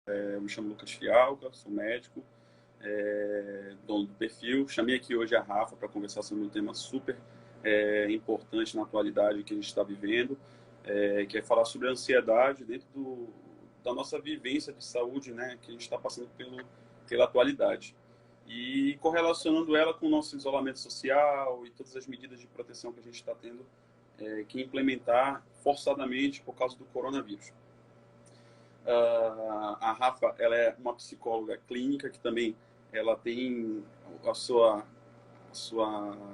Eu me chamo Lucas Fialca, sou médico, dono do perfil. Chamei aqui hoje a Rafa para conversar sobre um tema super importante na atualidade que a gente está vivendo, que é falar sobre a ansiedade dentro da nossa vivência de saúde, né, que a gente está passando pela atualidade. E correlacionando ela com o nosso isolamento social e todas as medidas de proteção que a gente está tendo que implementar forçadamente por causa do coronavírus. A Rafa, ela é uma psicóloga clínica que também ela tem a sua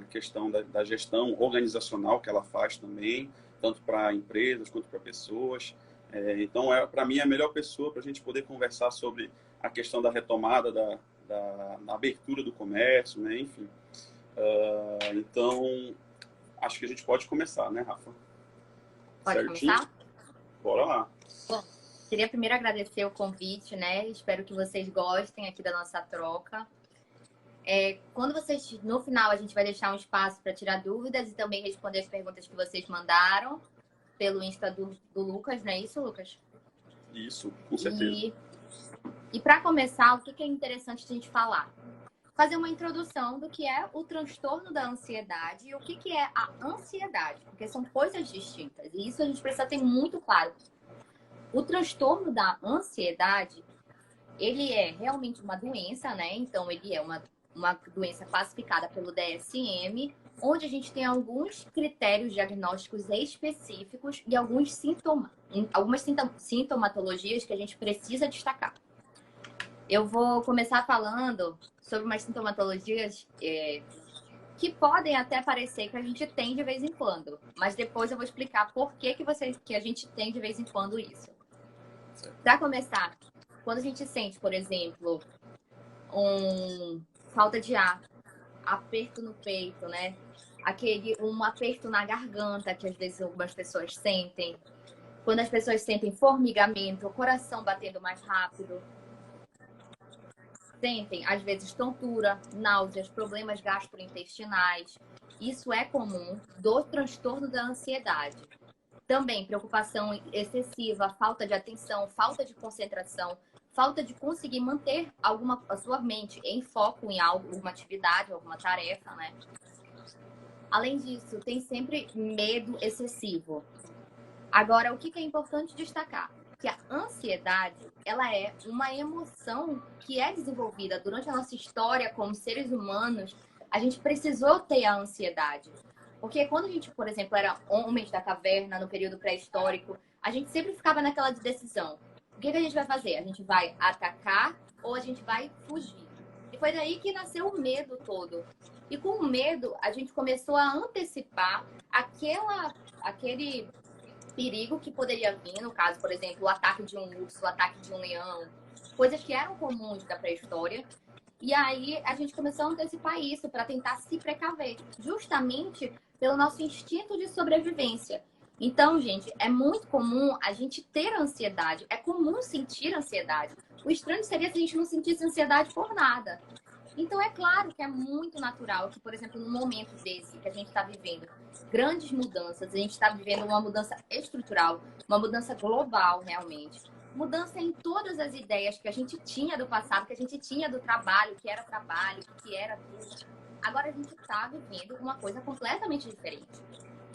questão da gestão organizacional que ela faz também, tanto para empresas quanto para pessoas. Então, para mim, é a melhor pessoa para a gente poder conversar sobre a questão da retomada, da abertura do comércio, né? Enfim. Então, acho que a gente pode começar, né, Rafa? Pode certinho? Começar? Bora lá. Bom, queria primeiro agradecer o convite, né? Espero que vocês gostem aqui da nossa troca. Quando vocês, no final, a gente vai deixar um espaço para tirar dúvidas e também responder as perguntas que vocês mandaram pelo Insta do Lucas, não é isso, Lucas? Isso, com certeza. E para começar, o que é interessante a gente falar? Fazer uma introdução do que é o transtorno da ansiedade e o que é a ansiedade, porque são coisas distintas. E isso a gente precisa ter muito claro. O transtorno da ansiedade, ele é realmente uma doença, né? Então, ele é uma doença classificada pelo DSM, onde a gente tem alguns critérios diagnósticos específicos e algumas sintomatologias que a gente precisa destacar. Eu vou começar falando sobre umas sintomatologias que podem até parecer que a gente tem de vez em quando, mas depois eu vou explicar por que a gente tem de vez em quando isso. Para começar, quando a gente sente, por exemplo, falta de ar, aperto no peito, né? Um aperto na garganta, que às vezes algumas pessoas sentem. Quando as pessoas sentem formigamento, o coração batendo mais rápido. Sentem, às vezes, tontura, náuseas, problemas gastrointestinais. Isso é comum do transtorno da ansiedade. Também preocupação excessiva, falta de atenção, falta de concentração, falta de conseguir manter a sua mente em foco em alguma atividade, alguma tarefa, né? Além disso, tem sempre medo excessivo. Agora, o que é importante destacar? Que a ansiedade, ela é uma emoção que é desenvolvida durante a nossa história como seres humanos. A gente precisou ter a ansiedade. Porque quando a gente, por exemplo, era homens da caverna no período pré-histórico, a gente sempre ficava naquela decisão. O que a gente vai fazer? A gente vai atacar ou a gente vai fugir? E foi daí que nasceu o medo todo. E com o medo, a gente começou a antecipar aquele perigo que poderia vir, no caso, por exemplo, o ataque de um urso, o ataque de um leão, coisas que eram comuns da pré-história. E aí a gente começou a antecipar isso para tentar se precaver, justamente pelo nosso instinto de sobrevivência. Então, gente, é muito comum a gente ter ansiedade, é comum sentir ansiedade. O estranho seria se a gente não sentisse ansiedade por nada. Então, é claro que é muito natural que, por exemplo, no momento desse que a gente está vivendo grandes mudanças, a gente está vivendo uma mudança estrutural, uma mudança global, realmente. Mudança em todas as ideias que a gente tinha do passado, que a gente tinha do trabalho, que era trabalho, que era tudo. Agora a gente está vivendo uma coisa completamente diferente.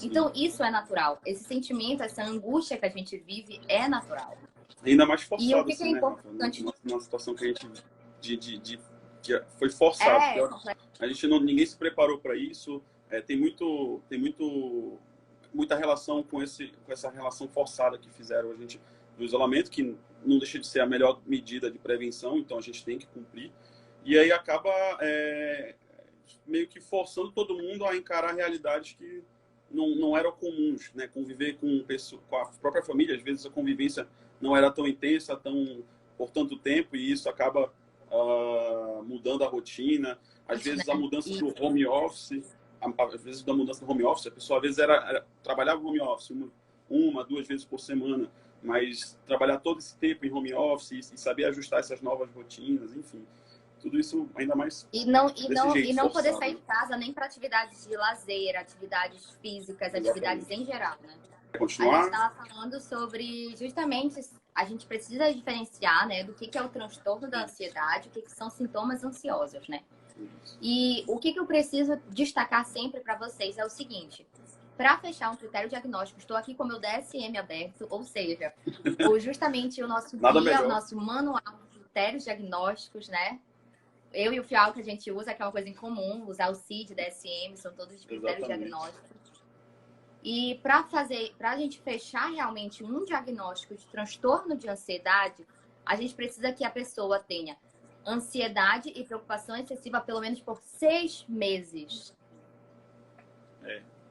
Então, isso é natural. Esse sentimento, essa angústia que a gente vive é natural. Ainda mais forçado, e o que assim, é importante, né? Numa situação que a gente que foi forçado. Ninguém se preparou para isso. Tem muita relação com essa relação forçada que fizeram a gente do isolamento, que não deixa de ser a melhor medida de prevenção, então a gente tem que cumprir. E aí acaba meio que forçando todo mundo a encarar realidades que não eram comuns, né? Conviver com a própria família, às vezes a convivência não era tão intensa, por tanto tempo, e isso acaba mudando a rotina. Às vezes a mudança do home office, a pessoa às vezes trabalhava home office uma, 2 vezes por semana, mas trabalhar todo esse tempo em home office e saber ajustar essas novas rotinas, enfim, tudo isso ainda mais e não forçado, poder sair de casa nem para atividades de lazer, atividades físicas, atividades em geral, né? A gente Continuar? estava falando sobre justamente a gente precisa diferenciar, né, do que é o transtorno da ansiedade, o que são sintomas ansiosos, né? E o que eu preciso destacar sempre para vocês é o seguinte: para fechar um critério diagnóstico, estou aqui com o meu DSM aberto, ou seja, justamente o nosso Nada guia, o melhor. nosso manual de critérios diagnósticos, né? Eu e o Fial que a gente usa, que é uma coisa em comum, usar o CID, DSM, são todos de critérios Exatamente. diagnósticos. E para a gente fechar realmente um diagnóstico de transtorno de ansiedade, a gente precisa que a pessoa tenha ansiedade e preocupação excessiva pelo menos por 6 meses.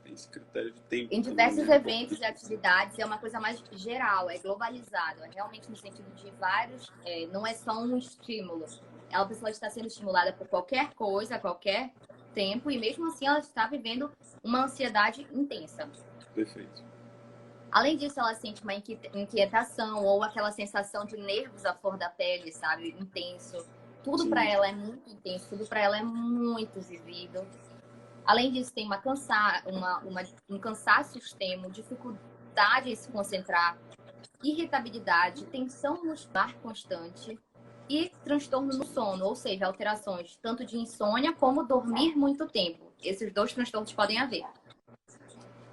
Tem esse critério de tempo Em também, diversos né? eventos e atividades, é uma coisa mais geral, é globalizado, é realmente no sentido de vários, não é só um estímulo. A pessoa está sendo estimulada por qualquer coisa, a qualquer tempo, e mesmo assim ela está vivendo uma ansiedade intensa. Perfeito. Além disso, ela sente uma inquietação ou aquela sensação de nervos à flor da pele, sabe? Intenso. Tudo para ela é muito intenso, tudo para ela é muito vivido. Além disso, tem um cansaço extremo, dificuldade em se concentrar, irritabilidade, tensão muscular constante e transtorno no sono, ou seja, alterações tanto de insônia como dormir muito tempo. Esses dois transtornos podem haver.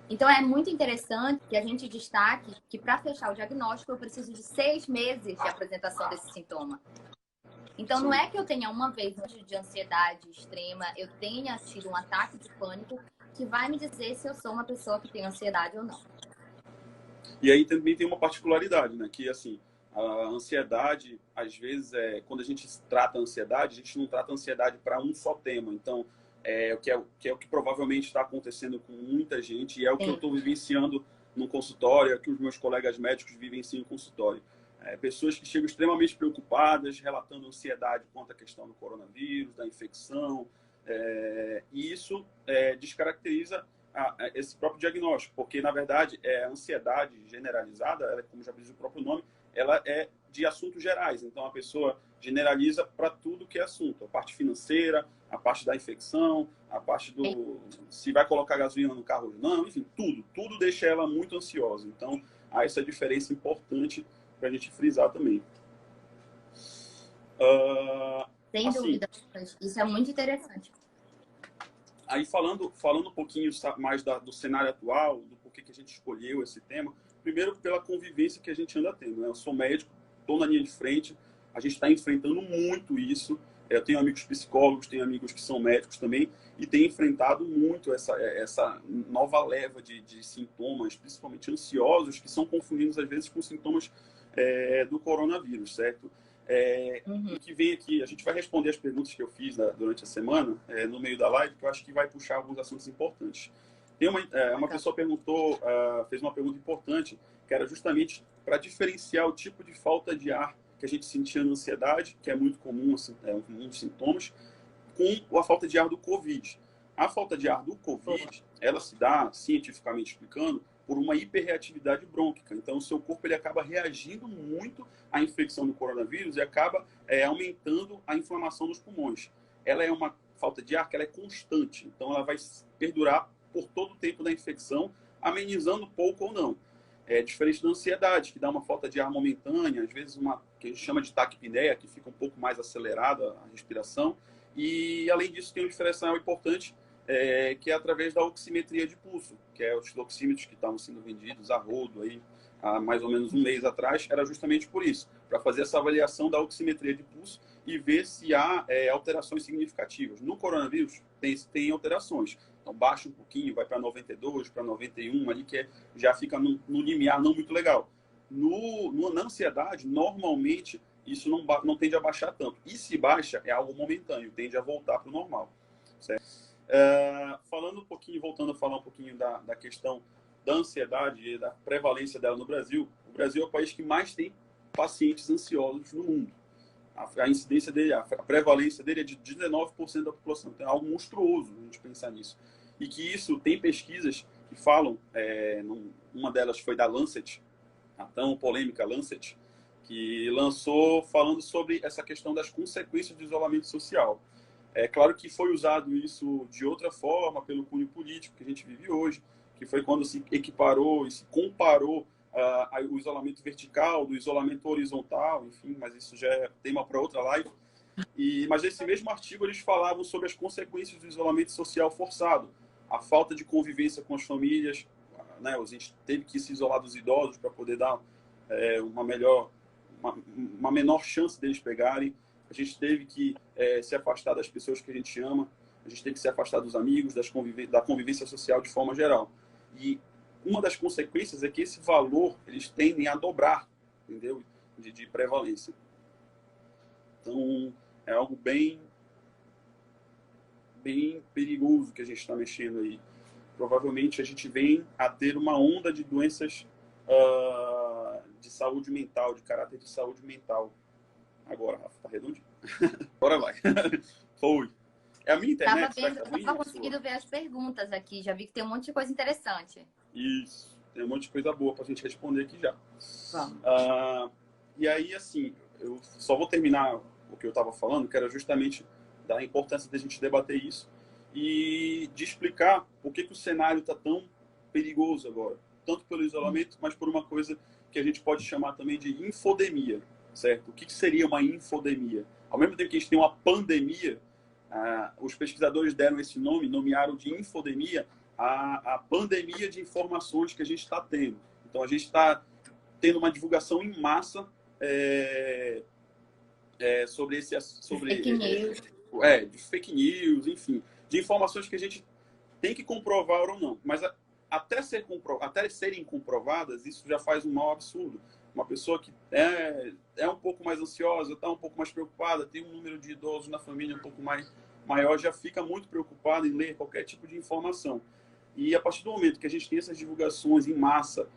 Então, é muito interessante que a gente destaque que, para fechar o diagnóstico, eu preciso de 6 meses de apresentação desse sintoma. Então, não é que eu tenha uma vez de ansiedade extrema, eu tenha tido um ataque de pânico, que vai me dizer se eu sou uma pessoa que tem ansiedade ou não. E aí também tem uma particularidade, né? Que, assim, a ansiedade, às vezes, quando a gente trata a ansiedade, a gente não trata a ansiedade para um só tema. Então, que é o que provavelmente está acontecendo com muita gente e é o que eu estou vivenciando no consultório, é o que os meus colegas médicos vivenciam no consultório. Pessoas que chegam extremamente preocupadas, relatando ansiedade quanto à questão do coronavírus, da infecção, e isso descaracteriza esse próprio diagnóstico, porque, na verdade, a ansiedade generalizada, ela, como já diz o próprio nome, ela é de assuntos gerais. Então, a pessoa generaliza para tudo que é assunto. A parte financeira, a parte da infecção, a parte do se vai colocar gasolina no carro ou não, enfim, tudo. Tudo deixa ela muito ansiosa. Então, há essa diferença importante para a gente frisar também. Sem Assim, dúvida, isso é muito interessante. aí falando um pouquinho mais do cenário atual, do porquê que a gente escolheu esse tema, primeiro pela convivência que a gente anda tendo, né? Eu sou médico, estou na linha de frente, a gente está enfrentando muito isso. Eu tenho amigos psicólogos, tenho amigos que são médicos também, e tenho enfrentado muito essa nova leva de sintomas, principalmente ansiosos, que são confundidos às vezes com sintomas do coronavírus, certo? O que vem aqui, a gente vai responder as perguntas que eu fiz durante a semana, no meio da live, que eu acho que vai puxar alguns assuntos importantes. Tem uma pessoa perguntou, fez uma pergunta importante, que era justamente para diferenciar o tipo de falta de ar que a gente sentia na ansiedade, que é muito comum, um dos sintomas, com a falta de ar do Covid. A falta de ar do Covid, ela se dá, cientificamente explicando, por uma hiperreatividade brônquica. Então, o seu corpo ele acaba reagindo muito à infecção do coronavírus e acaba aumentando a inflamação dos pulmões. Ela é uma falta de ar que ela é constante, então ela vai perdurar por todo o tempo da infecção, amenizando pouco ou não. É diferente da ansiedade, que dá uma falta de ar momentânea, às vezes uma que a gente chama de taquipneia, que fica um pouco mais acelerada a respiração. E, além disso, tem um diferencial importante, que é através da oximetria de pulso, que é os oxímetros que estavam sendo vendidos a rodo aí, há mais ou menos um mês atrás, era justamente por isso, para fazer essa avaliação da oximetria de pulso e ver se há alterações significativas. No coronavírus, tem alterações. Então, baixa um pouquinho, vai para 92, para 91, ali que já fica no limiar não muito legal. Na ansiedade, normalmente, isso não tende a baixar tanto. E se baixa, é algo momentâneo, tende a voltar para o normal. Certo? Voltando a falar um pouquinho da questão da ansiedade e da prevalência dela no Brasil, o Brasil é o país que mais tem pacientes ansiosos no mundo. A incidência dele, a prevalência dele é de 19% da população. Então é algo monstruoso a gente pensar nisso. E que isso tem pesquisas que falam, uma delas foi da Lancet, a tão polêmica Lancet, que lançou falando sobre essa questão das consequências do isolamento social. É claro que foi usado isso de outra forma, pelo cunho político que a gente vive hoje, que foi quando se equiparou e se comparou o isolamento vertical do isolamento horizontal, enfim, mas isso já é tema para outra live. Mas nesse mesmo artigo eles falavam sobre as consequências do isolamento social forçado, a falta de convivência com as famílias, né? A gente teve que se isolar dos idosos para poder dar uma menor chance deles pegarem. A gente teve que se afastar das pessoas que a gente ama, a gente teve que se afastar dos amigos, da convivência social de forma geral. E uma das consequências é que esse valor eles tendem a dobrar, entendeu? De prevalência. Então, é algo bem perigoso que a gente está mexendo aí. Provavelmente a gente vem a ter uma onda de doenças de saúde mental, de caráter de saúde mental. Agora, Rafa, tá redondinho. Agora vai. Foi. É a minha internet? Eu tava conseguindo ver as perguntas aqui, já vi que tem um monte de coisa interessante. Isso, tem um monte de coisa boa pra gente responder aqui já. Vamos. E aí, assim, eu só vou terminar o que eu estava falando, que era justamente da importância da gente debater isso e de explicar por que o cenário está tão perigoso agora. Tanto pelo isolamento, mas por uma coisa que a gente pode chamar também de infodemia, certo? O que seria uma infodemia? Ao mesmo tempo que a gente tem uma pandemia, os pesquisadores deram esse nome, nomearam de infodemia a pandemia de informações que a gente está tendo. Então, a gente está tendo uma divulgação em massa sobre fake news. De fake news, enfim, de informações que a gente tem que comprovar ou não. Mas até serem comprovadas, isso já faz um mal absurdo. Uma pessoa que é um pouco mais ansiosa, está um pouco mais preocupada, tem um número de idosos na família um pouco maior, já fica muito preocupada em ler qualquer tipo de informação. E a partir do momento que a gente tem essas divulgações em massa,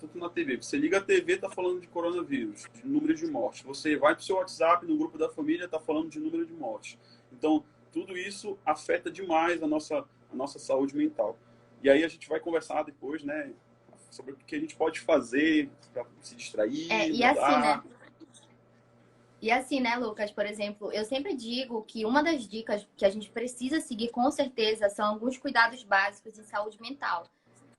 tanto na TV, você liga a TV, está falando de coronavírus, de número de mortes. Você vai para o seu WhatsApp, no grupo da família, está falando de número de mortes. Então, tudo isso afeta demais a nossa saúde mental. E aí a gente vai conversar depois, né, sobre o que a gente pode fazer para se distrair, E assim, né, Lucas, por exemplo, eu sempre digo que uma das dicas que a gente precisa seguir com certeza são alguns cuidados básicos em saúde mental.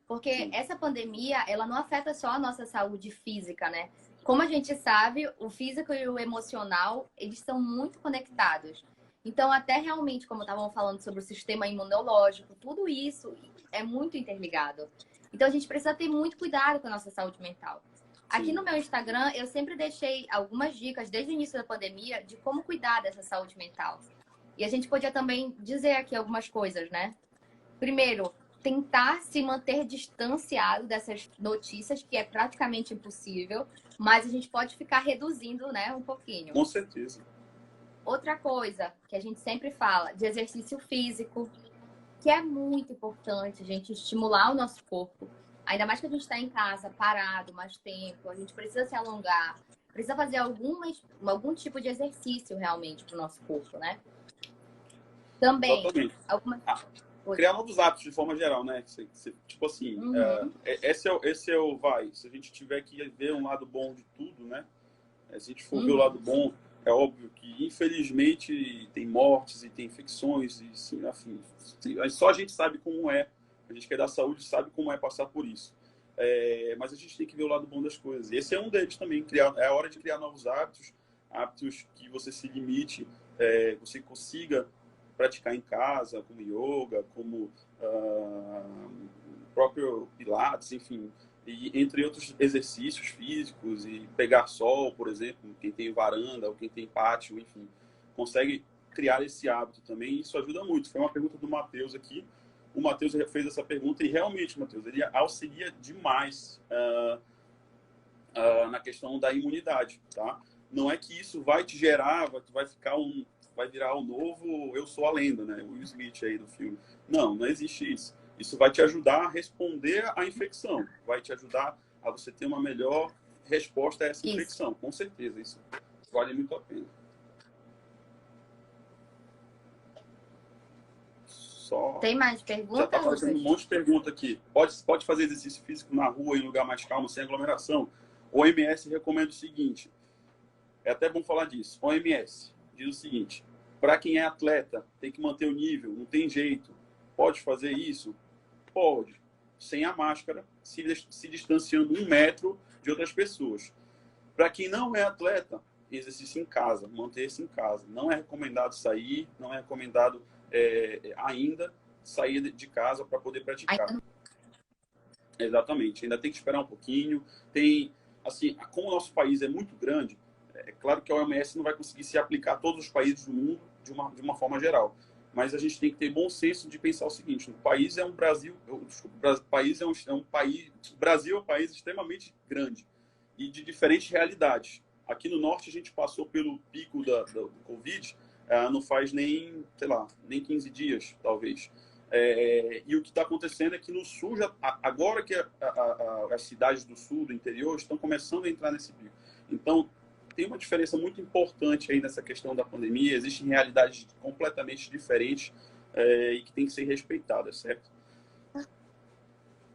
Porque essa pandemia, ela não afeta só a nossa saúde física, né? Como a gente sabe, o físico e o emocional, eles são muito conectados. Então, até realmente, como estavam falando sobre o sistema imunológico, tudo isso é muito interligado. Então, a gente precisa ter muito cuidado com a nossa saúde mental. Aqui no meu Instagram, eu sempre deixei algumas dicas, desde o início da pandemia, de como cuidar dessa saúde mental. E a gente podia também dizer aqui algumas coisas, né? Primeiro, tentar se manter distanciado dessas notícias, que é praticamente impossível, mas a gente pode ficar reduzindo, né, um pouquinho. Com certeza. Outra coisa que a gente sempre fala, de exercício físico, que é muito importante a gente estimular o nosso corpo. Ainda mais que a gente está em casa, parado, mais tempo, a gente precisa se alongar, precisa fazer algum tipo de exercício realmente para o nosso corpo, né? Também, criar novos hábitos de forma geral, né? Tipo assim, esse é o vai. Se a gente tiver que ver um lado bom de tudo, né? Se a gente for ver o lado bom, é óbvio que, infelizmente, tem mortes e tem infecções, e sim, assim, só a gente sabe como é. A gente que é da saúde sabe como é passar por isso. Mas a gente tem que ver o lado bom das coisas. E esse é um deles também. É a hora de criar novos hábitos que você se limite, você consiga praticar em casa, como yoga, como próprio pilates, enfim, e entre outros exercícios físicos, e pegar sol, por exemplo, quem tem varanda ou quem tem pátio, enfim, consegue criar esse hábito também, e isso ajuda muito. Foi uma pergunta do Matheus aqui. O Matheus fez essa pergunta e realmente, Matheus, ele auxilia demais na questão da imunidade, tá? Não é que isso vai te gerar, vai virar o novo Eu Sou a Lenda, né? O Will Smith aí do filme. Não existe isso. Isso vai te ajudar a responder à infecção, vai te ajudar a você ter uma melhor resposta a essa infecção. Com certeza, isso vale muito a pena. Tem mais perguntas? Já está fazendo um monte de pergunta aqui. Pode fazer exercício físico na rua, em lugar mais calmo, sem aglomeração? O OMS recomenda o seguinte, é até bom falar disso. O OMS diz o seguinte, para quem é atleta, tem que manter o nível, não tem jeito. Pode fazer isso? Pode. sem a máscara, se distanciando 1 metro de outras pessoas. Para quem não é atleta, exercício em casa, manter-se em casa. Não é recomendado sair, não é recomendado ainda sair de casa para poder praticar. Exatamente, ainda tem que esperar um pouquinho. Tem, assim, como o nosso país é muito grande, é claro que a OMS não vai conseguir se aplicar a todos os países do mundo de uma forma geral. Mas a gente tem que ter bom senso de pensar o seguinte: o país é um Brasil, desculpa, o país é um país, o Brasil é um país extremamente grande e de diferentes realidades. Aqui no norte a gente passou pelo pico do Covid, não faz nem, sei lá, nem 15 dias, talvez. E o que está acontecendo é que no sul, agora que as cidades do sul, do interior, estão começando a entrar nesse pico. Então, tem uma diferença muito importante aí nessa questão da pandemia. Existem realidades completamente diferentes e que tem que ser respeitadas, certo?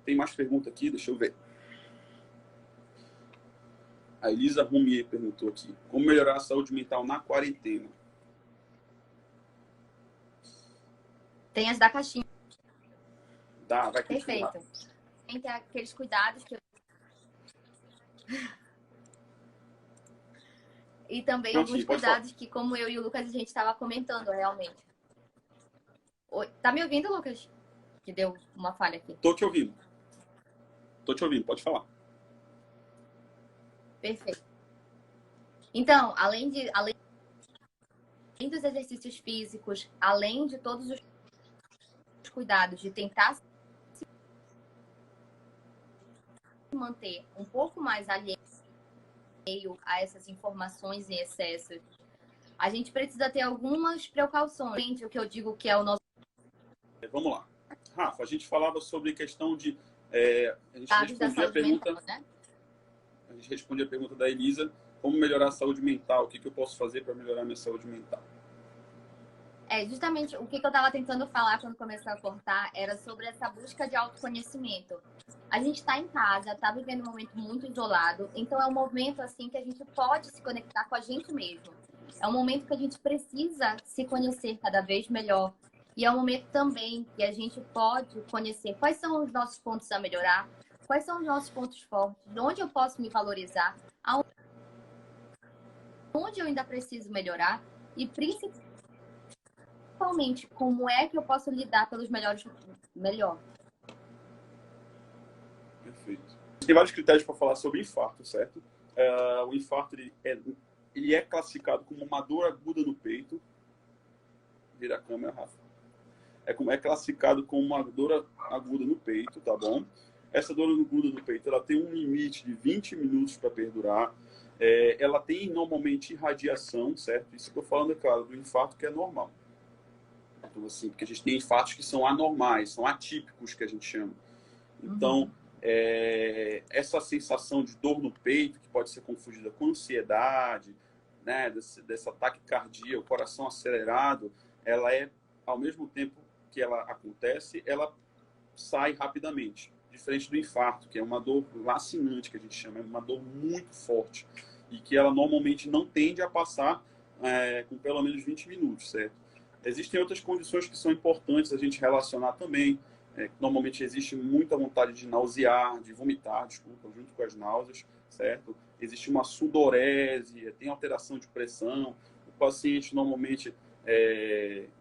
Tem mais pergunta aqui? Deixa eu ver. A Elisa Rumier perguntou aqui: como melhorar a saúde mental na quarentena? Tem as da caixinha. Vai Perfeito. Tem que ter aqueles cuidados que eu... E também alguns cuidados que, como eu e o Lucas, a gente estava comentando, realmente. Oi, tá me ouvindo, Lucas? Que deu uma falha aqui. Tô te ouvindo, pode falar. Perfeito. Então, além dos exercícios físicos, além de todos os cuidados de tentar se manter um pouco mais alheio a essas informações em excesso, a gente precisa ter algumas precauções. O que eu digo que é o nosso... Vamos lá. Rafa, a gente falava sobre questão de... a gente respondia a pergunta... Mental, né? A gente respondia a pergunta da Elisa: como melhorar a saúde mental? O que eu posso fazer para melhorar a minha saúde mental? Justamente o que eu estava tentando falar quando comecei a cortar era sobre essa busca de autoconhecimento. A gente está em casa, está vivendo um momento muito isolado, então é um momento assim que a gente pode se conectar com a gente mesmo. É um momento que a gente precisa se conhecer cada vez melhor. E é um momento também que a gente pode conhecer quais são os nossos pontos a melhorar, quais são os nossos pontos fortes, onde eu posso me valorizar, onde eu ainda preciso melhorar e principalmente como é que eu posso lidar pelos melhor. Perfeito. Tem vários critérios para falar sobre infarto, certo? O infarto ele é classificado como uma dor aguda no peito. Vira a câmera, Rafa. É classificado como uma dor aguda no peito, tá bom? Essa dor aguda no peito, ela tem um limite de 20 minutos para perdurar. Ela tem normalmente irradiação, certo? Isso que eu estou falando, é claro, do infarto que é normal. Então, assim, porque a gente tem infartos que são anormais, são atípicos, que a gente chama. Então, essa sensação de dor no peito, que pode ser confundida com ansiedade, né, dessa taquicardia, o coração acelerado, ela ao mesmo tempo que ela acontece, ela sai rapidamente. Diferente do infarto, que é uma dor lacinante, que a gente chama, é uma dor muito forte. E que ela normalmente não tende a passar com pelo menos 20 minutos, certo? Existem outras condições que são importantes a gente relacionar também. Normalmente existe muita vontade de nausear, de vomitar, desculpa, junto com as náuseas, certo? Existe uma sudorese, tem alteração de pressão. O paciente, normalmente,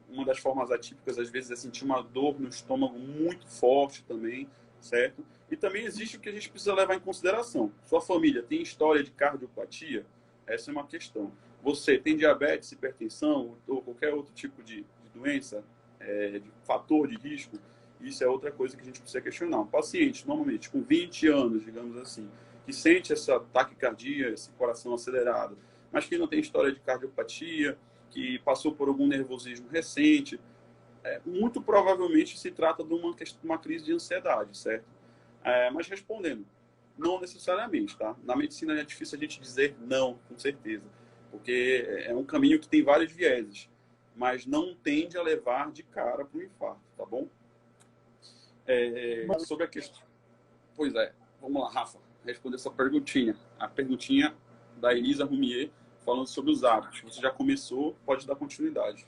uma das formas atípicas, às vezes, é sentir uma dor no estômago muito forte também, certo? E também existe o que a gente precisa levar em consideração. Sua família tem história de cardiopatia? Essa é uma questão. Você tem diabetes, hipertensão ou qualquer outro tipo de doença, de fator de risco? Isso é outra coisa que a gente precisa questionar. Um paciente, normalmente, com 20 anos, digamos assim, que sente essa taquicardia, esse coração acelerado, mas que não tem história de cardiopatia, que passou por algum nervosismo recente, muito provavelmente se trata de uma crise de ansiedade, certo? Mas respondendo, não necessariamente, tá? Na medicina é difícil a gente dizer não, com certeza, porque é um caminho que tem vários vieses, mas não tende a levar de cara para o infarto, tá bom? Sobre a questão... Pois é, vamos lá, Rafa, responder essa perguntinha. A perguntinha da Elisa Rumier, falando sobre os hábitos. Você já começou, pode dar continuidade.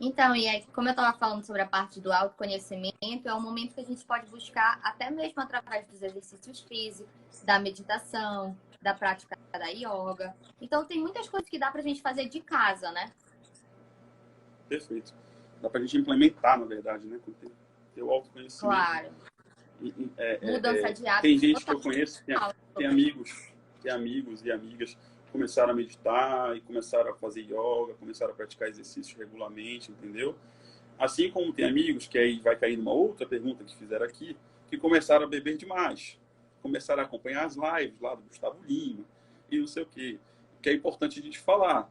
Então, e aí, como eu estava falando sobre a parte do autoconhecimento, é um momento que a gente pode buscar até mesmo através dos exercícios físicos, da meditação, da prática da yoga. Então, tem muitas coisas que dá pra gente fazer de casa, né? Perfeito. Dá pra gente implementar, na verdade, né? Ter o autoconhecimento. Claro. Mudança de Tem hábitos. gente que eu conheço, tem amigos e amigas que começaram a meditar e começaram a fazer yoga, começaram a praticar exercícios regularmente, entendeu? Assim como tem amigos, que aí vai cair numa outra pergunta que fizeram aqui, que começaram a beber demais, começaram a acompanhar as lives lá do Gustavo Lima e não sei o quê. Que é importante a gente falar.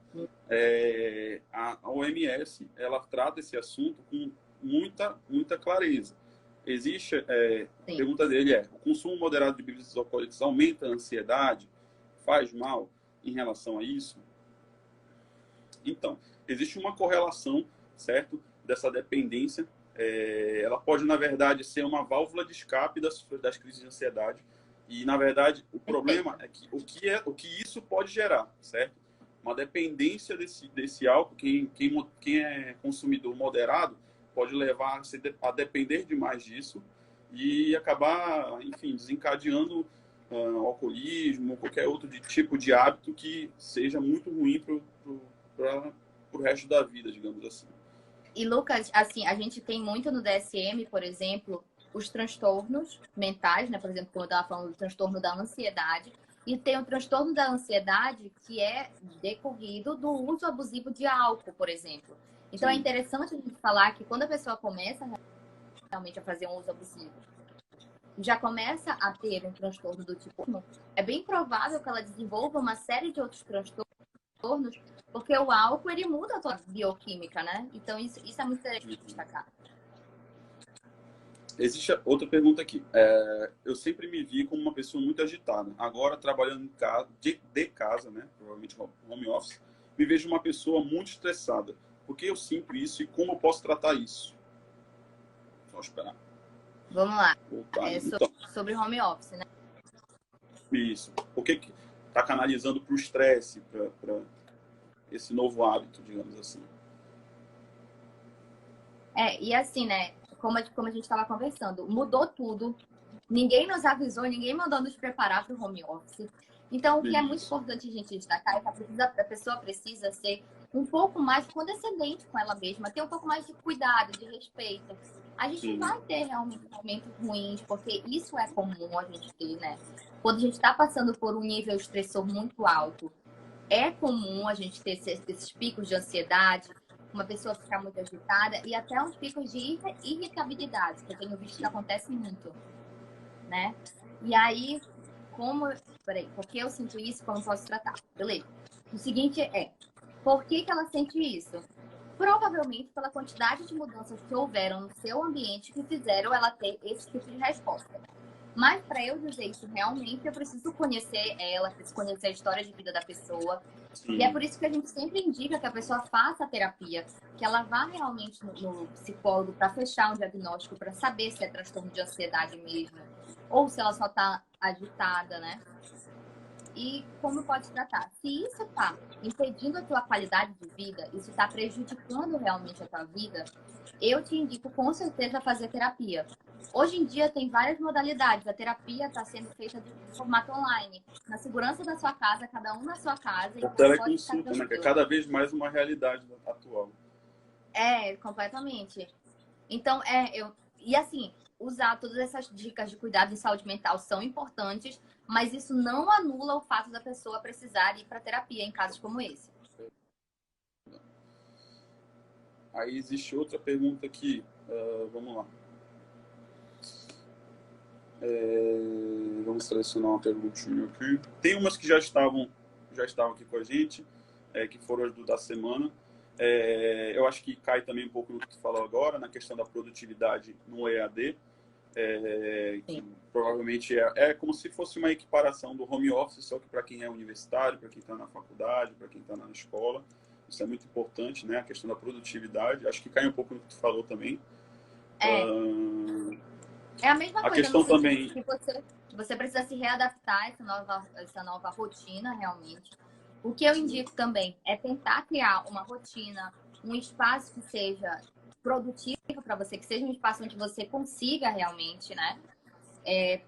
A OMS, ela trata esse assunto com muita clareza. Existe, a pergunta dele é, o consumo moderado de bebidas alcoólicas aumenta a ansiedade? Faz mal em relação a isso? Então, existe uma correlação, certo? Dessa dependência. Ela pode, na verdade, ser uma válvula de escape das crises de ansiedade. E, na verdade, o problema é que o que isso pode gerar, certo? Uma dependência desse álcool, quem é consumidor moderado, pode levar a depender demais disso e acabar, enfim, desencadeando alcoolismo, qualquer outro tipo de hábito que seja muito ruim para o resto da vida, digamos assim. E, Lucas, assim, a gente tem muito no DSM, por exemplo, os transtornos mentais, né? Por exemplo, como eu estava falando do transtorno da ansiedade. E tem o transtorno da ansiedade que é decorrido do uso abusivo de álcool, por exemplo. Então, é interessante a gente falar que quando a pessoa começa realmente a fazer um uso abusivo, já começa a ter um transtorno do tipo, é bem provável que ela desenvolva uma série de outros transtornos, porque o álcool, ele muda a tua bioquímica, né? Então, isso é muito interessante destacar. Existe outra pergunta aqui. Eu sempre me vi como uma pessoa muito agitada. Agora, trabalhando em casa, de casa, né? Provavelmente home office, me vejo uma pessoa muito estressada. Por que eu sinto isso e como eu posso tratar isso? Só esperar. Vamos lá. Então, sobre home office, né? Isso. Por que está canalizando para o estresse, para esse novo hábito, digamos assim? E assim, né? Como a gente estava conversando, mudou tudo. Ninguém nos avisou, ninguém mandou nos preparar para o home office. Então, o que é muito importante a gente destacar é que a pessoa precisa ser um pouco mais condescendente com ela mesma, ter um pouco mais de cuidado, de respeito. A gente vai ter realmente momentos ruins, porque isso é comum a gente ter, né? Quando a gente está passando por um nível estressor muito alto, é comum a gente ter esses picos de ansiedade, uma pessoa ficar muito agitada e até uns picos de irritabilidade, que eu tenho visto que acontece muito, né? E aí, por que eu sinto isso? Como posso tratar? Beleza. O seguinte por que ela sente isso? Provavelmente pela quantidade de mudanças que houveram no seu ambiente que fizeram ela ter esse tipo de resposta. Mas para eu dizer isso realmente, eu preciso conhecer ela, preciso conhecer a história de vida da pessoa. Sim. E é por isso que a gente sempre indica que a pessoa faça a terapia, que ela vá realmente no psicólogo para fechar um diagnóstico, para saber se é transtorno de ansiedade mesmo, ou se ela só está agitada, né? E como pode tratar? Se isso está impedindo a tua qualidade de vida, isso está prejudicando realmente a tua vida, eu te indico com certeza fazer terapia. Hoje em dia tem várias modalidades. A terapia está sendo feita de formato online, na segurança da sua casa, cada um na sua casa. A teleconsulta, né? Que é cada vez mais uma realidade atual. Completamente. Então, E assim, usar todas essas dicas de cuidado de saúde mental são importantes, mas isso não anula o fato da pessoa precisar ir para terapia em casos como esse. Aí existe outra pergunta aqui. Vamos lá. Vamos selecionar uma perguntinha aqui. Tem umas que já estavam aqui com a gente, que foram as da semana. Eu acho que cai também um pouco no que tu falou agora, na questão da produtividade no EAD. Que provavelmente é como se fosse uma equiparação do home office, só que para quem é universitário, para quem está na faculdade, para quem está na escola. Isso é muito importante, né? A questão da produtividade. Acho que cai um pouco no que tu falou também. É a mesma coisa. A questão também... Que você precisa se readaptar a essa nova rotina, realmente. O que eu indico também é tentar criar uma rotina, um espaço que seja produtivo para você, que seja um espaço onde você consiga realmente, né?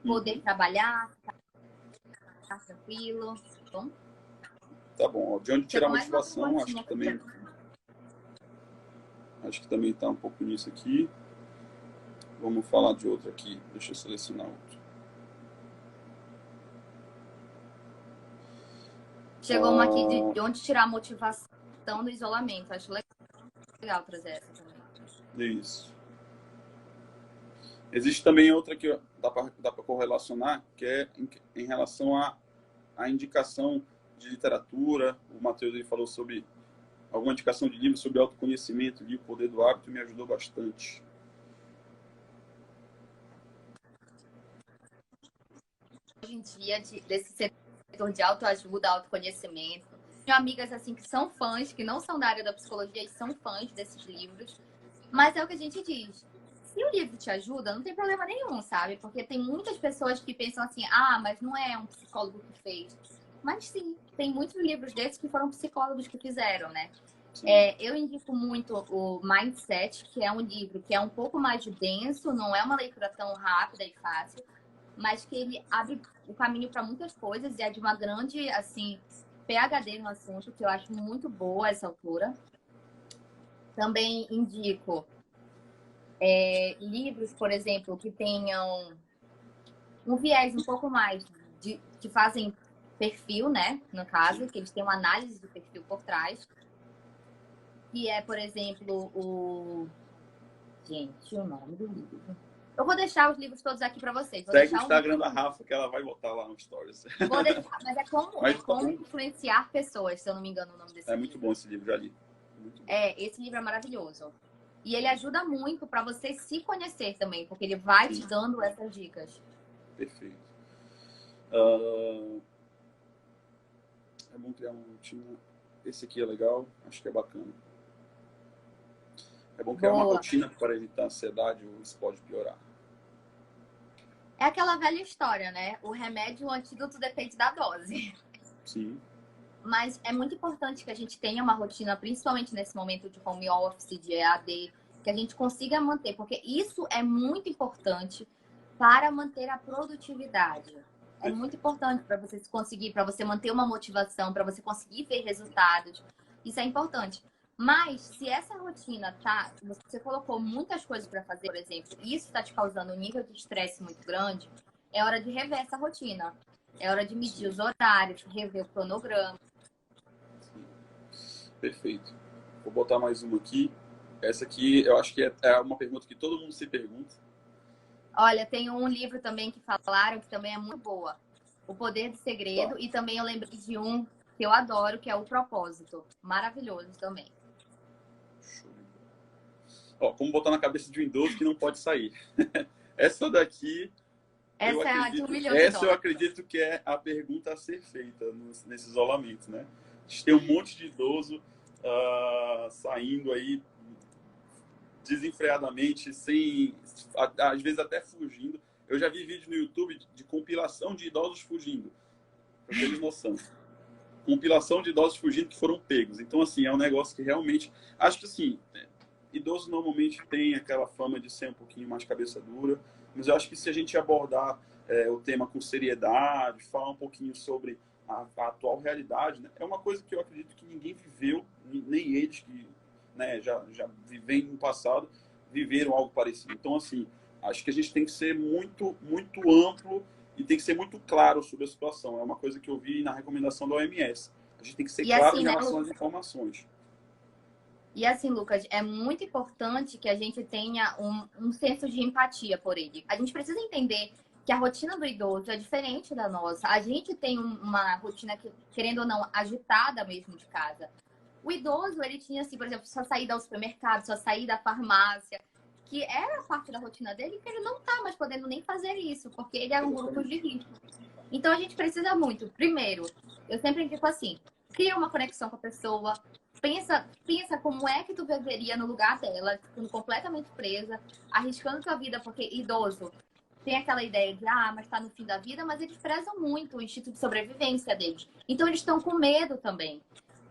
Poder trabalhar, ficar tranquilo. Bom, Tá bom. De onde tirar chegou mais uma motivação, perguntinha aqui. acho que também tá um pouco nisso aqui. Vamos falar de outro aqui. Deixa eu selecionar outro. Chegou uma aqui de onde tirar a motivação do isolamento. Acho legal trazer essa também. Isso. Existe também outra que dá para correlacionar, que é em relação à indicação de literatura. O Matheus ele falou sobre alguma indicação de livro sobre autoconhecimento, e o Poder do Hábito, me ajudou bastante. Hoje em dia, desse setor de autoajuda, autoconhecimento, tenho amigas assim que são fãs, que não são da área da psicologia e são fãs desses livros, mas é o que a gente diz. Se o livro te ajuda, não tem problema nenhum, sabe? Porque tem muitas pessoas que pensam assim, mas não é um psicólogo que fez. Mas sim, tem muitos livros desses que foram psicólogos que fizeram, né? Eu indico muito o Mindset, que é um livro que é um pouco mais denso, não é uma leitura tão rápida e fácil, mas que ele abre o caminho para muitas coisas e é de uma grande, assim, PhD no assunto, que eu acho muito boa essa autora. Também indico livros, por exemplo, que tenham um viés um pouco mais que fazem perfil, né? No caso, que eles têm uma análise do perfil por trás. Que é, por exemplo, Gente, o nome do livro. Eu vou deixar os livros todos aqui para vocês. Segue o Instagram da Rafa, que ela vai botar lá no Stories. Vou deixar, mas é como influenciar pessoas, se eu não me engano o nome desse livro. É muito bom esse livro, já li. Esse livro é maravilhoso. E ele ajuda muito para você se conhecer também, porque ele vai te dando essas dicas. Perfeito. É bom criar uma rotina. Esse aqui é legal, acho que é bacana. É bom criar uma rotina para evitar a ansiedade ou isso pode piorar. É aquela velha história, né? O remédio, o antídoto depende da dose. Sim. Mas é muito importante que a gente tenha uma rotina, principalmente nesse momento de home office, de EAD, que a gente consiga manter, porque isso é muito importante para manter a produtividade. É muito importante para você conseguir, para você manter uma motivação, para você conseguir ver resultados. Isso é importante. Mas se essa rotina você colocou muitas coisas para fazer, por exemplo, e isso está te causando um nível de estresse muito grande, é hora de rever essa rotina. É hora de medir os horários, rever o cronograma. Perfeito. Vou botar mais uma aqui. Essa aqui eu acho que é uma pergunta que todo mundo se pergunta. Olha, tem um livro também que falaram que também é muito boa. O Poder do Segredo. E também eu lembrei de um que eu adoro, que é O Propósito. Maravilhoso também. Como botar na cabeça de um idoso que não pode sair. Essa daqui... Essa é a de $1 milhão. Essa eu acredito que é a pergunta a ser feita nesse isolamento, né? A gente tem um monte de idoso saindo aí desenfreadamente, às vezes até fugindo. Eu já vi vídeo no YouTube de compilação de idosos fugindo, para terem noção. Compilação de idosos fugindo que foram pegos. Então, assim, é um negócio que realmente... Acho que, assim, idoso normalmente tem aquela fama de ser um pouquinho mais cabeça dura, mas eu acho que se a gente abordar o tema com seriedade, falar um pouquinho sobre a atual realidade, né, é uma coisa que eu acredito que ninguém viveu, nem eles que, né, já vivem no passado, viveram algo parecido. Então, assim, acho que a gente tem que ser muito, muito amplo e tem que ser muito claro sobre a situação. É uma coisa que eu vi na recomendação da OMS. A gente tem que ser claro em relação às informações. E assim, Lucas, é muito importante que a gente tenha um senso de empatia por ele. A gente precisa entender que a rotina do idoso é diferente da nossa. A gente tem uma rotina que, querendo ou não, agitada mesmo de casa. O idoso, ele tinha, assim, por exemplo, só sair do supermercado, só sair da farmácia, que era parte da rotina dele, que ele não tá mais podendo nem fazer isso, porque ele é um grupo de risco. Então, a gente precisa muito. Primeiro, eu sempre indico assim, cria uma conexão com a pessoa, pensa como é que tu viveria no lugar dela, ficando completamente presa, arriscando tua vida, porque idoso tem aquela ideia de, mas tá no fim da vida, mas eles prezam muito o instinto de sobrevivência deles. Então, eles estão com medo também.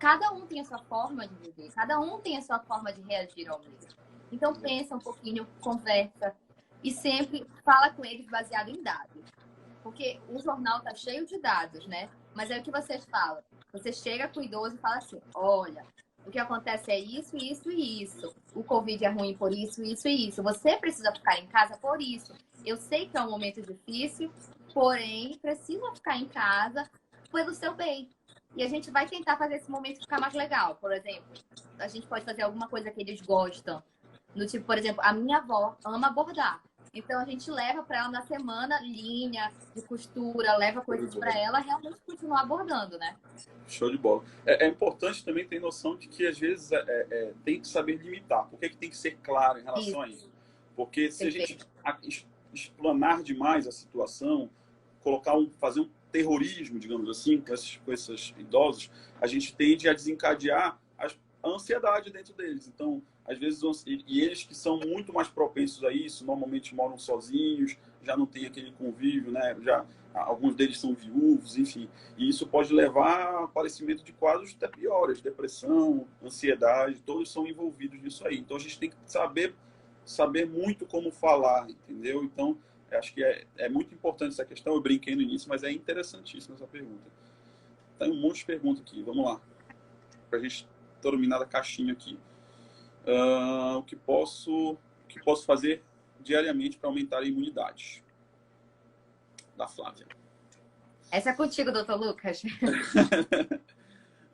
cada um tem a sua forma de viver, cada um tem a sua forma de reagir ao medo. Então, pensa um pouquinho, conversa e sempre fala com eles baseado em dados. Porque o jornal tá cheio de dados, né? Mas é o que vocês falam. Você chega com o idoso e fala assim, olha, o que acontece é isso, isso e isso. O Covid é ruim por isso, isso e isso. Você precisa ficar em casa por isso. Eu sei que é um momento difícil, porém, precisa ficar em casa pelo seu bem. E a gente vai tentar fazer esse momento ficar mais legal. Por exemplo, a gente pode fazer alguma coisa que eles gostam. No tipo, por exemplo, a minha avó ama bordar. Então a gente leva para ela na semana linha de costura, leva coisas para ela realmente continuar bordando, né? Show de bola. É importante também ter noção de que às vezes tem que saber limitar. Por que tem que ser claro em relação a isso? Porque se a gente explanar demais a situação, fazer um terrorismo, digamos assim, com esses idosos, a gente tende a desencadear a ansiedade dentro deles. Então, às vezes, e eles que são muito mais propensos a isso, normalmente moram sozinhos, já não tem aquele convívio, né? Alguns deles são viúvos, enfim. E isso pode levar ao aparecimento de quadros até piores, depressão, ansiedade, todos são envolvidos nisso aí. Então, a gente tem que saber muito como falar, entendeu? Então, acho que é muito importante essa questão. Eu brinquei no início, mas é interessantíssima essa pergunta. Tem um monte de perguntas aqui. Vamos lá. Para a gente terminar a caixinha aqui. O que posso fazer diariamente para aumentar a imunidade? Da Flávia. Essa é contigo, doutor Lucas.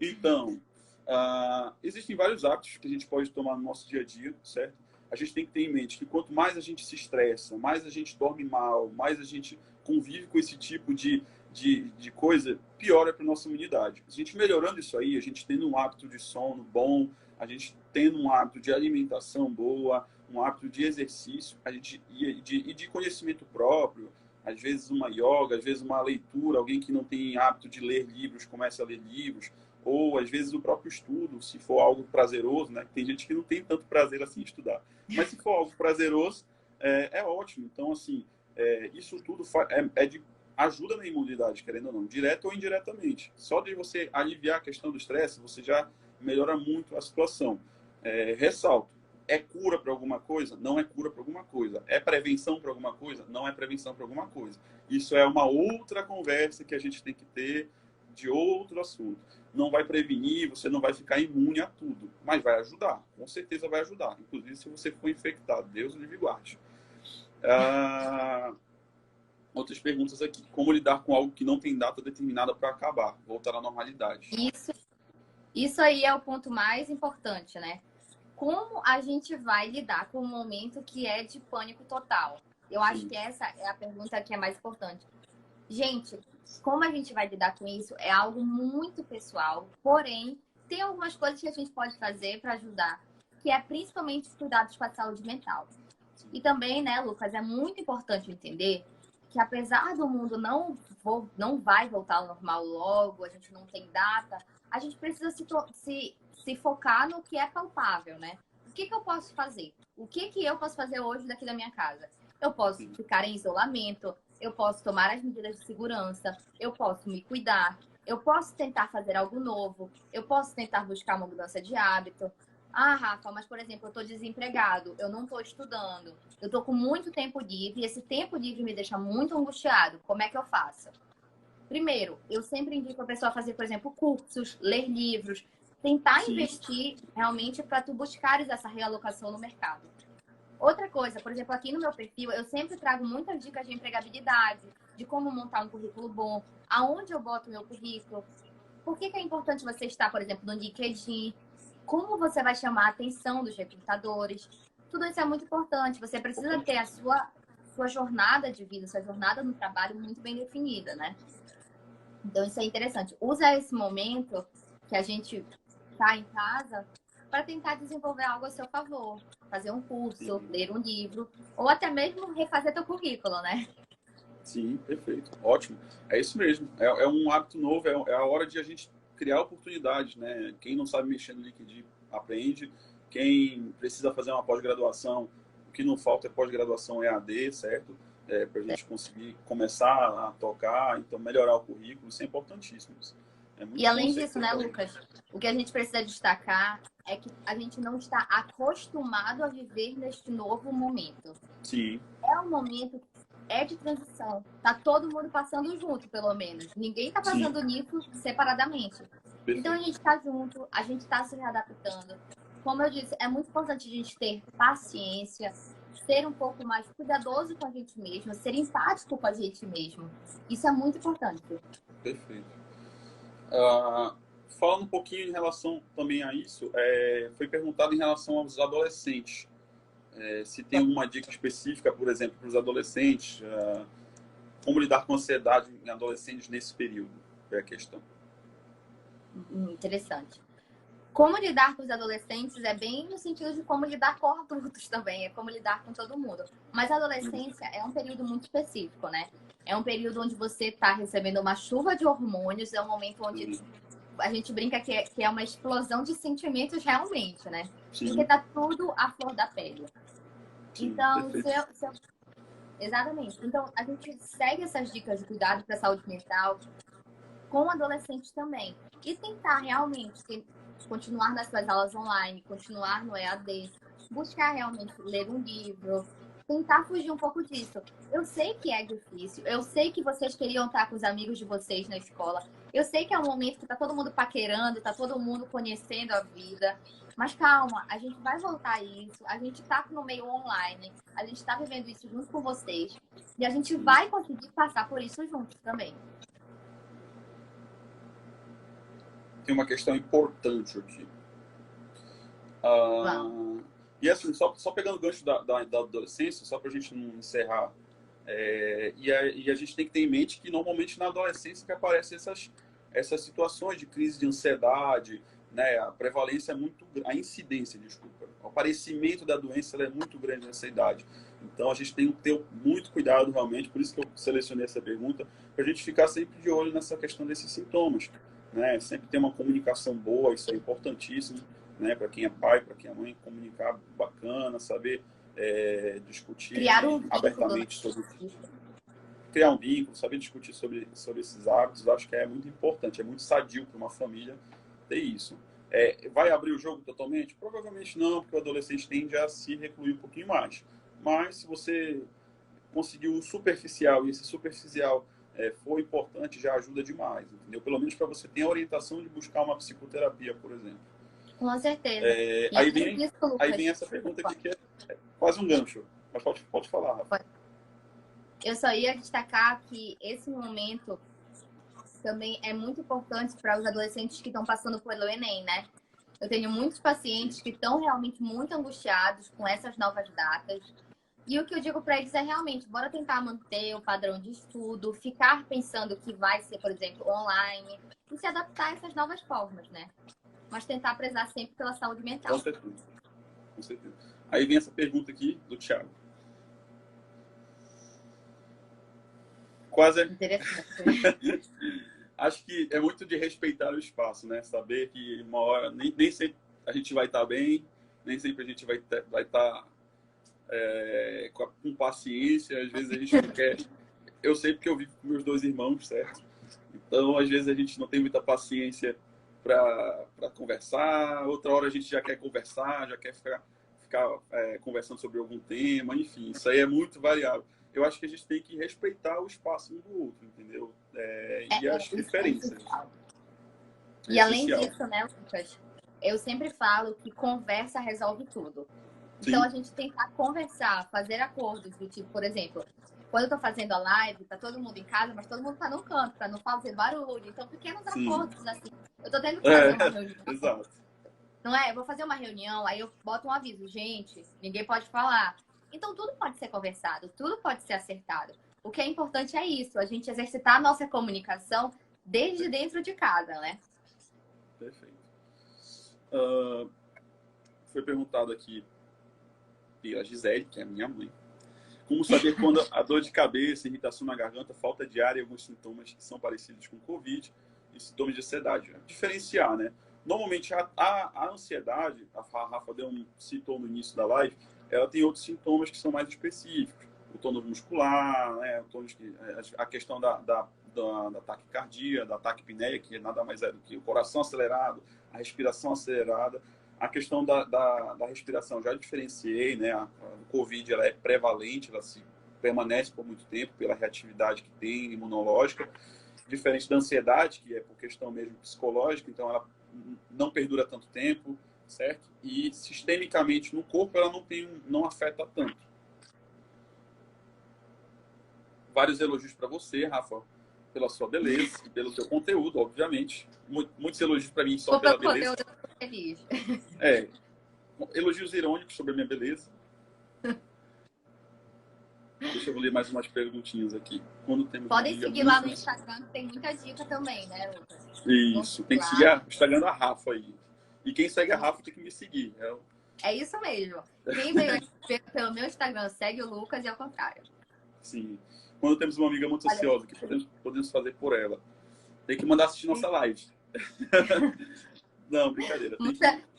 Então, existem vários hábitos que a gente pode tomar no nosso dia a dia, certo? A gente tem que ter em mente que quanto mais a gente se estressa, mais a gente dorme mal, mais a gente convive com esse tipo de coisa, pior é para a nossa imunidade. A gente melhorando isso aí, a gente tendo um hábito de sono bom, a gente tendo um hábito de alimentação boa, um hábito de exercício, e de conhecimento próprio, às vezes uma yoga, às vezes uma leitura, alguém que não tem hábito de ler livros, começa a ler livros, ou às vezes o próprio estudo, se for algo prazeroso, né? Tem gente que não tem tanto prazer assim em estudar, mas se for algo prazeroso, é ótimo. Então, assim, isso tudo ajuda na imunidade, querendo ou não, direto ou indiretamente. Só de você aliviar a questão do estresse, você já melhora muito a situação. Ressalto, é cura para alguma coisa? Não é cura para alguma coisa. É prevenção para alguma coisa? Não é prevenção para alguma coisa. Isso é uma outra conversa que a gente tem que ter de outro assunto. Não vai prevenir, você não vai ficar imune a tudo, mas vai ajudar, com certeza vai ajudar. Inclusive se você for infectado, Deus o livre guarde. Outras perguntas aqui. Como lidar com algo que não tem data determinada para acabar? Voltar à normalidade. Isso aí é o ponto mais importante, né? Como a gente vai lidar com um momento que é de pânico total? Eu acho que essa é a pergunta que é mais importante. Gente, como a gente vai lidar com isso é algo muito pessoal, porém, tem algumas coisas que a gente pode fazer para ajudar, que é principalmente os cuidados com a saúde mental. E também, né, Lucas, é muito importante entender que apesar do mundo não vai voltar ao normal logo, a gente não tem data, a gente precisa se focar no que é palpável, né? O que eu posso fazer? O que eu posso fazer hoje daqui da minha casa? Eu posso ficar em isolamento, eu posso tomar as medidas de segurança, eu posso me cuidar, eu posso tentar fazer algo novo, eu posso tentar buscar uma mudança de hábito. Ah, Rafa, mas, por exemplo, eu estou desempregado, eu não estou estudando, eu estou com muito tempo livre, e esse tempo livre me deixa muito angustiado. Como é que eu faço? Primeiro, eu sempre indico a pessoa fazer, por exemplo, cursos, ler livros, tentar investir realmente para tu buscares essa realocação no mercado. Outra coisa, por exemplo, aqui no meu perfil, eu sempre trago muitas dicas de empregabilidade, de como montar um currículo bom, aonde eu boto o meu currículo, por que é importante você estar, por exemplo, no LinkedIn, como você vai chamar a atenção dos recrutadores. Tudo isso é muito importante. Você precisa ter a sua jornada de vida, sua jornada no trabalho muito bem definida, né? Então, isso é interessante. Usa esse momento que a gente está em casa para tentar desenvolver algo a seu favor. Fazer um curso, ler um livro, ou até mesmo refazer teu currículo, né? Sim, perfeito. Ótimo. É isso mesmo. É um hábito novo, é a hora de a gente criar oportunidades, né? Quem não sabe mexer no LinkedIn aprende. Quem precisa fazer uma pós-graduação, o que não falta é pós-graduação EAD, certo? Para a gente conseguir começar a tocar, então melhorar o currículo, isso é importantíssimo. É muito E além bom disso, né, Lucas, o que a gente precisa destacar é que a gente não está acostumado a viver neste novo momento. Sim. É um momento é de transição. Tá todo mundo passando junto, pelo menos. Ninguém tá Sim. passando nisso separadamente. Perfeito. Então a gente tá junto, a gente tá se readaptando. Como eu disse, é muito importante a gente ter paciência, ser um pouco mais cuidadoso com a gente mesmo, ser empático com a gente mesmo. Isso é muito importante. Perfeito. Falando um pouquinho em relação também a isso, foi perguntado em relação aos adolescentes. Se tem alguma dica específica, por exemplo, para os adolescentes, como lidar com a ansiedade em adolescentes nesse período, é a questão. Interessante. Como lidar com os adolescentes é bem no sentido de como lidar com adultos também, é como lidar com todo mundo. Mas a adolescência é um período muito específico, né? É um período onde você está recebendo uma chuva de hormônios, é um momento onde a gente brinca que é uma explosão de sentimentos realmente, né? Sim. Porque tá tudo à flor da pele. Sim, então, exatamente. Então, a gente segue essas dicas de cuidado para a saúde mental com adolescentes também. E tentar realmente continuar nas suas aulas online, continuar no EAD, buscar realmente ler um livro, tentar fugir um pouco disso. Eu sei que é difícil, eu sei que vocês queriam estar com os amigos de vocês na escola, eu sei que é um momento que tá todo mundo paquerando, tá todo mundo conhecendo a vida, mas calma, a gente vai voltar a isso, a gente tá no meio online, a gente tá vivendo isso junto com vocês, e a gente vai conseguir passar por isso juntos também. Tem uma questão importante aqui. E assim, só pegando o gancho da adolescência, só para a gente não encerrar, e a gente tem que ter em mente que normalmente na adolescência que aparecem essas situações de crise de ansiedade, né? A prevalência é muito, a incidência, desculpa, o aparecimento da doença é muito grande nessa idade. Então a gente tem que ter muito cuidado realmente, por isso que eu selecionei essa pergunta, para a gente ficar sempre de olho nessa questão desses sintomas, né? Sempre ter uma comunicação boa, isso é importantíssimo, né? Para quem é pai, para quem é mãe, comunicar bacana, saber discutir Criar um abertamente sobre criar um vínculo, saber discutir sobre esses hábitos. Eu acho que é muito importante, é muito sadio para uma família ter isso. Vai abrir o jogo totalmente? Provavelmente não, porque o adolescente tende a se recluir um pouquinho mais. Mas se você conseguiu o superficial e esse superficial for importante, já ajuda demais, entendeu? Pelo menos para você ter a orientação de buscar uma psicoterapia, por exemplo. Com certeza. Aí vem essa pergunta aqui que é quase um gancho. Mas pode falar, Rafa. Eu só ia destacar que esse momento também é muito importante para os adolescentes que estão passando pelo Enem, né? Eu tenho muitos pacientes que estão realmente muito angustiados com essas novas datas. E o que eu digo para eles é realmente, bora tentar manter o padrão de estudo, ficar pensando que vai ser, por exemplo, online, e se adaptar a essas novas formas, né? Mas tentar prezar sempre pela saúde mental. Com certeza. Com certeza. Aí vem essa pergunta aqui do Thiago. Quase. Interessante. Acho que é muito de respeitar o espaço, né? Saber que uma hora, nem sempre a gente vai estar bem, nem sempre a gente vai estar com paciência. Às vezes a gente não quer. Eu sei porque eu vivo com meus dois irmãos, certo? Então, às vezes a gente não tem muita paciência para conversar. Outra hora a gente já quer conversar, já quer ficar conversando sobre algum tema. Enfim, isso aí é muito variável. Eu acho que a gente tem que respeitar o espaço um do outro, entendeu? E as diferenças. E além disso, né, Lucas? Eu sempre falo que conversa resolve tudo. Então, a gente tentar conversar, fazer acordos do tipo, por exemplo, quando eu tô fazendo a live, tá todo mundo em casa, mas todo mundo tá num canto, pra não fazer barulho. Então, pequenos acordos, assim. Eu tô tendo que fazer uma reunião. Exato. Não é? Eu vou fazer uma reunião, aí eu boto um aviso. Gente, ninguém pode falar. Então, tudo pode ser conversado, tudo pode ser acertado. O que é importante é isso, a gente exercitar a nossa comunicação desde dentro de casa, né? Perfeito. Foi perguntado aqui pela Gisele, que é a minha mãe, como saber quando a dor de cabeça, irritação na garganta, falta de ar e alguns sintomas que são parecidos com Covid e sintomas de ansiedade. Diferenciar, né? Normalmente, a ansiedade, a Rafa citou no início da live, ela tem outros sintomas que são mais específicos. O tônus muscular, né? A questão da taquicardia, da taquipneia, que nada mais é do que o coração acelerado, a respiração acelerada. A questão da respiração, já diferenciei, né? A Covid, ela é prevalente, ela se permanece por muito tempo pela reatividade que tem, imunológica, diferente da ansiedade, que é por questão mesmo psicológica, então ela não perdura tanto tempo, certo? E sistemicamente no corpo ela não afeta tanto. Vários elogios para você, Rafa, pela sua beleza e pelo seu conteúdo, obviamente. Muitos elogios para mim só pela beleza. Conteúdo, eu tô feliz. Elogios irônicos sobre a minha beleza. Deixa eu ler mais umas perguntinhas aqui. Podem seguir lá no Instagram, que tem muita dica também, né, Lucas? Isso, tem que seguir o Instagram da Rafa aí. E quem segue a Rafa tem que me seguir. É isso mesmo. Quem veio aqui pelo meu Instagram segue o Lucas e ao contrário. Sim. Quando temos uma amiga muito ansiosa, que podemos fazer por ela. Tem que mandar assistir nossa live. Não, brincadeira.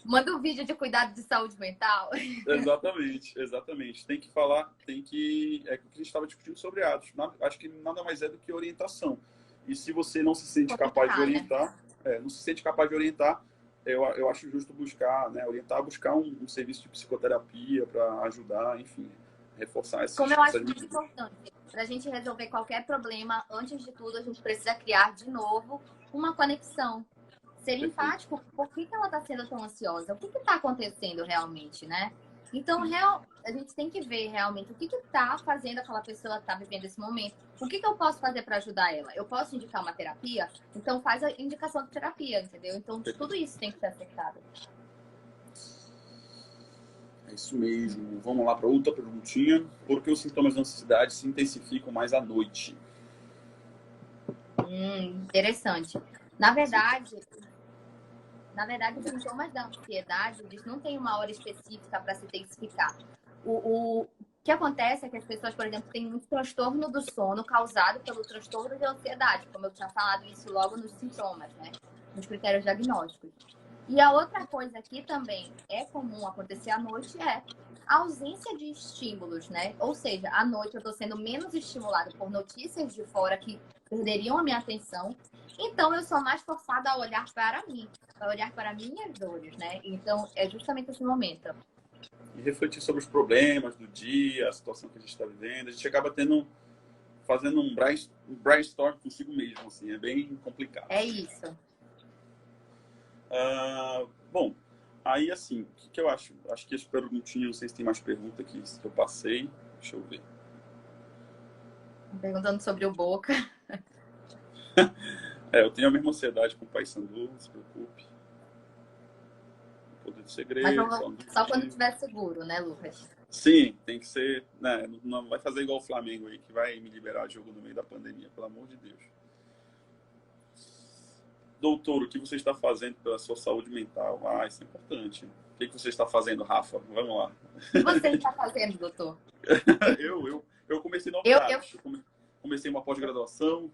Manda um vídeo de cuidado de saúde mental. Exatamente. Tem que falar, é o que a gente estava discutindo sobre hábitos. Acho que nada mais é do que orientação. E se você não se sente capaz de orientar, eu acho justo buscar, né, buscar um serviço de psicoterapia para ajudar, enfim, reforçar essa. Como eu acho muito importante, para a gente resolver qualquer problema, antes de tudo, a gente precisa criar de novo uma conexão. Ser empático, por que ela está sendo tão ansiosa? O que está acontecendo realmente, né? Então, a gente tem que ver realmente o que está fazendo aquela pessoa estar vivendo esse momento. O que eu posso fazer para ajudar ela? Eu posso indicar uma terapia? Então, faz a indicação de terapia, entendeu? Então, tudo isso tem que ser acertado. É isso mesmo. Vamos lá para outra perguntinha. Por que os sintomas da ansiedade se intensificam mais à noite? Interessante. Na verdade, os sintomas da ansiedade, eles não têm uma hora específica para se intensificar. O que acontece é que as pessoas, por exemplo, têm um transtorno do sono causado pelo transtorno de ansiedade, como eu tinha falado isso logo nos sintomas, né? Nos critérios diagnósticos. E a outra coisa que também é comum acontecer à noite é a ausência de estímulos, né? Ou seja, à noite eu estou sendo menos estimulado por notícias de fora que perderiam a minha atenção. Então, eu sou mais forçada a olhar para mim, a olhar para minhas dores, né? Então, é justamente esse momento. E refletir sobre os problemas do dia, a situação que a gente está vivendo. A gente acaba fazendo um brainstorm consigo mesmo, assim. É bem complicado. É isso. Bom, aí assim, o que eu acho? Acho que as perguntinhas, não sei se tem mais pergunta aqui que eu passei. Deixa eu ver. Perguntando sobre o Boca. Eu tenho a mesma ansiedade com o Paysandu, não se preocupe. Poder do segredo. Mas só quando estiver seguro, né, Lucas? Sim, tem que ser, né? Não vai fazer igual o Flamengo aí, que vai me liberar jogo no meio da pandemia, pelo amor de Deus. Doutor, o que você está fazendo pela sua saúde mental? Isso é importante. O que você está fazendo, Rafa? Vamos lá. O que você está fazendo, doutor? Eu comecei novidades. Comecei uma pós-graduação.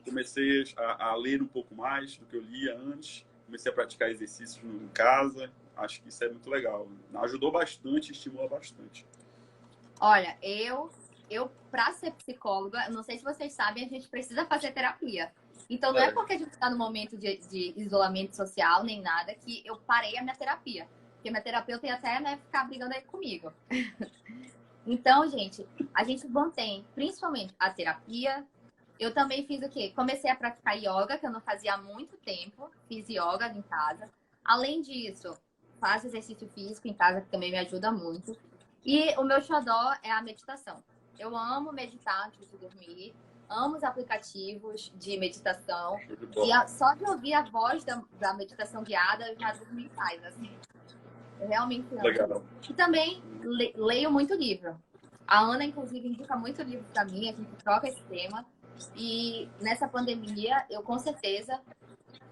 Comecei a ler um pouco mais do que eu lia antes. Comecei a praticar exercícios em casa. Acho que isso é muito legal. Ajudou bastante, estimula bastante. Olha, eu para ser psicóloga, não sei se vocês sabem, a gente precisa fazer terapia. Então, não é porque a gente está no momento de isolamento social, nem nada, que eu parei a minha terapia. Porque minha terapeuta ia até, né, ficar brigando aí comigo. Então, gente, a gente mantém principalmente a terapia. Eu também fiz o quê? Comecei a praticar yoga, que eu não fazia há muito tempo. Fiz yoga em casa. Além disso, faço exercício físico em casa, que também me ajuda muito. E o meu xodó é a meditação. Eu amo meditar antes de dormir. Amo os aplicativos de meditação. E só de ouvir a voz da meditação guiada, eu já dormi em paz, assim. Eu realmente amo. Legal. E também leio muito livro. A Ana, inclusive, indica muito livro para mim. A gente troca esse tema. E nessa pandemia, eu com certeza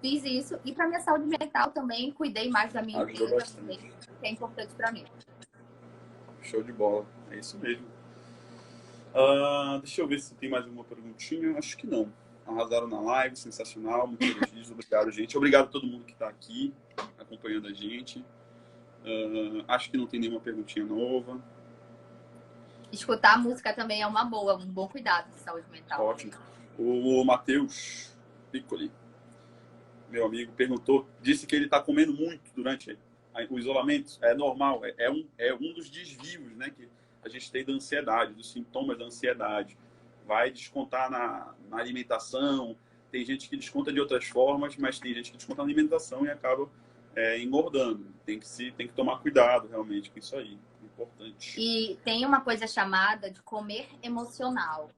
fiz isso. E para minha saúde mental também, cuidei mais da minha vida, que é importante para mim. Show de bola. É isso mesmo. Deixa eu ver se tem mais alguma perguntinha. Acho que não. Arrasaram na live, sensacional. Muito elogios. Obrigado, gente. Obrigado a todo mundo que está aqui acompanhando a gente. Acho que não tem nenhuma perguntinha nova. Escutar a música também é uma boa, um bom cuidado de saúde mental. Ótimo. O Matheus Piccoli, meu amigo, perguntou, disse que ele está comendo muito durante o isolamento. É normal, é um dos desvios, né, que a gente tem da ansiedade, dos sintomas da ansiedade. Vai descontar na alimentação. Tem gente que desconta de outras formas, mas tem gente que desconta na alimentação e acaba engordando. Tem que tomar cuidado realmente com isso aí. É importante. E tem uma coisa chamada de comer emocional.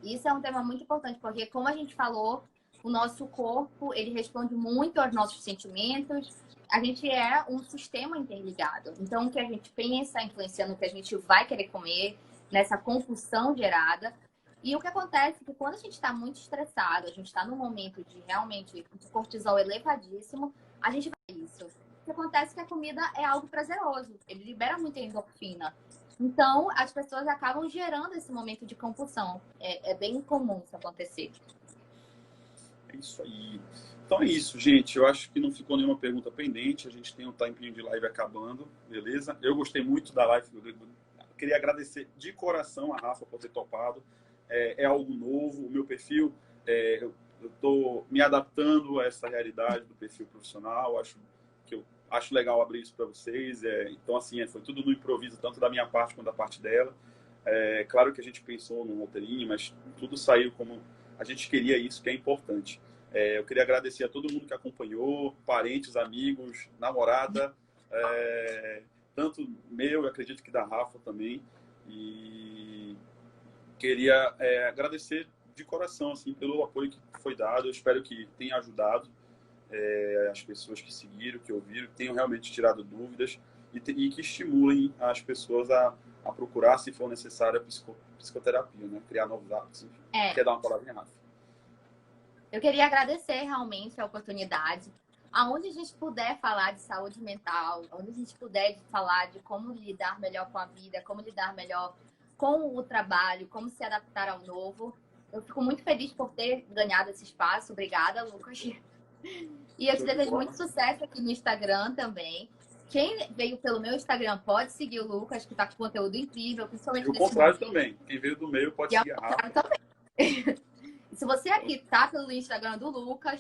Isso é um tema muito importante, porque como a gente falou, o nosso corpo, ele responde muito aos nossos sentimentos. A gente é um sistema interligado. Então, o que a gente pensa influencia no que a gente vai querer comer, nessa compulsão gerada. E o que acontece é que quando a gente está muito estressado, a gente está num momento de realmente de cortisol elevadíssimo, a gente vai isso. O que acontece é que a comida é algo prazeroso. Ele libera muita endorfina. Então, as pessoas acabam gerando esse momento de compulsão. É bem comum isso acontecer. É isso aí. Então é isso, gente. Eu acho que não ficou nenhuma pergunta pendente. A gente tem um tempinho de live acabando, beleza? Eu gostei muito da live. Queria agradecer de coração a Rafa por ter topado. É algo novo. O meu perfil, eu estou me adaptando a essa realidade do perfil profissional. Acho legal abrir isso para vocês. Então, assim, foi tudo no improviso, tanto da minha parte quanto da parte dela. Claro que a gente pensou num roteirinho, mas tudo saiu como a gente queria isso, que é importante. Eu queria agradecer a todo mundo que acompanhou, parentes, amigos, namorada, tanto meu, eu acredito que da Rafa também. E queria agradecer de coração assim, pelo apoio que foi dado. Eu espero que tenha ajudado as pessoas que seguiram, que ouviram, que tenham realmente tirado dúvidas e que estimulem as pessoas a procurar, se for necessário, a psicoterapia, né? Criar novos hábitos. Quer dar uma palavrinha, Rafa? Eu queria agradecer realmente a oportunidade. Aonde a gente puder falar de saúde mental, onde a gente puder falar de como lidar melhor com a vida, como lidar melhor com o trabalho, como se adaptar ao novo. Eu fico muito feliz por ter ganhado esse espaço. Obrigada, Lucas. E eu te desejo muito sucesso aqui no Instagram também. Quem veio pelo meu Instagram pode seguir o Lucas, que está com conteúdo incrível, principalmente e o contrário também. Quem veio do meio pode seguir a Rafa. Se você aqui tá pelo Instagram do Lucas,